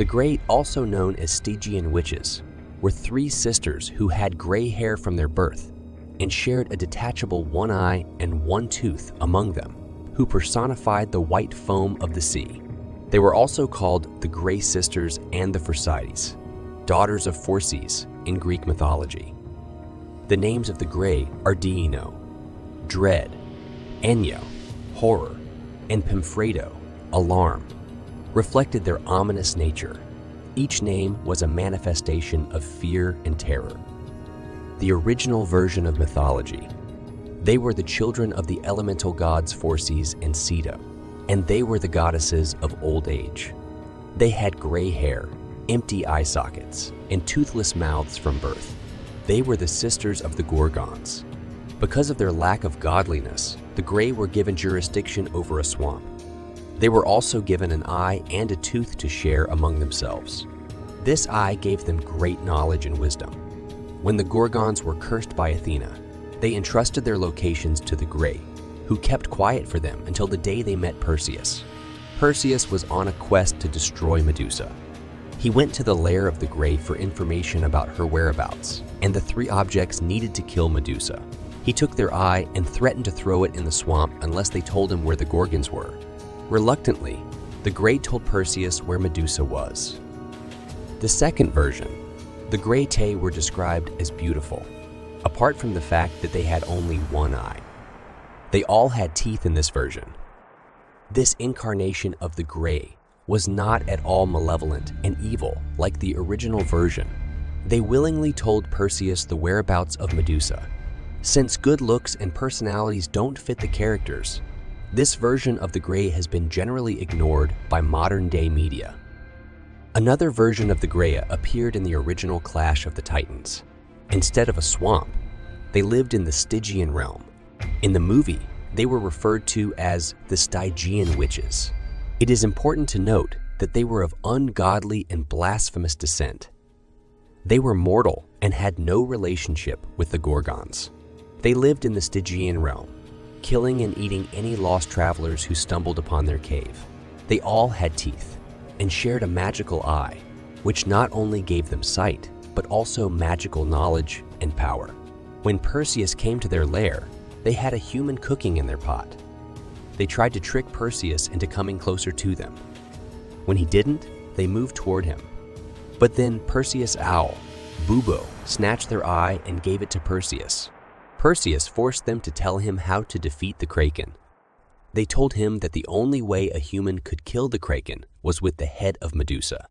The Graeae, also known as Stygian witches, were three sisters who had gray hair from their birth and shared a detachable one eye and one tooth among them, who personified the white foam of the sea. They were also called the Grey Sisters and the Phorcides, daughters of Phorcys in Greek mythology. The names of the Graeae are Dino, dread, Enyo, horror, and Pimphredo, alarm, reflected their ominous nature. Each name was a manifestation of fear and terror. The original version of mythology. They were the children of the elemental gods Phorcys and Ceto, and they were the goddesses of old age. They had gray hair, empty eye sockets, and toothless mouths from birth. They were the sisters of the Gorgons. Because of their lack of godliness, the Graeae were given jurisdiction over a swamp. They were also given an eye and a tooth to share among themselves. This eye gave them great knowledge and wisdom. When the Gorgons were cursed by Athena, they entrusted their locations to the Graeae, who kept quiet for them until the day they met Perseus. Perseus was on a quest to destroy Medusa. He went to the lair of the Graeae for information about her whereabouts, and the three objects needed to kill Medusa. He took their eye and threatened to throw it in the swamp unless they told him where the Gorgons were. Reluctantly, the Graeae told Perseus where Medusa was. The second version, the Graeae were described as beautiful, apart from the fact that they had only one eye. They all had teeth in this version. This incarnation of the Graeae was not at all malevolent and evil like the original version. They willingly told Perseus the whereabouts of Medusa. Since good looks and personalities don't fit the characters, this version of the Graeae has been generally ignored by modern-day media. Another version of the Graeae appeared in the original Clash of the Titans. Instead of a swamp, they lived in the Stygian realm. In the movie, they were referred to as the Stygian witches. It is important to note that they were of ungodly and blasphemous descent. They were mortal and had no relationship with the Gorgons. They lived in the Stygian realm, killing and eating any lost travelers who stumbled upon their cave. They all had teeth and shared a magical eye, which not only gave them sight, but also magical knowledge and power. When Perseus came to their lair, they had a human cooking in their pot. They tried to trick Perseus into coming closer to them. When he didn't, they moved toward him. But then Perseus' owl, Bubo, snatched their eye and gave it to Perseus. Perseus forced them to tell him how to defeat the Kraken. They told him that the only way a human could kill the Kraken was with the head of Medusa.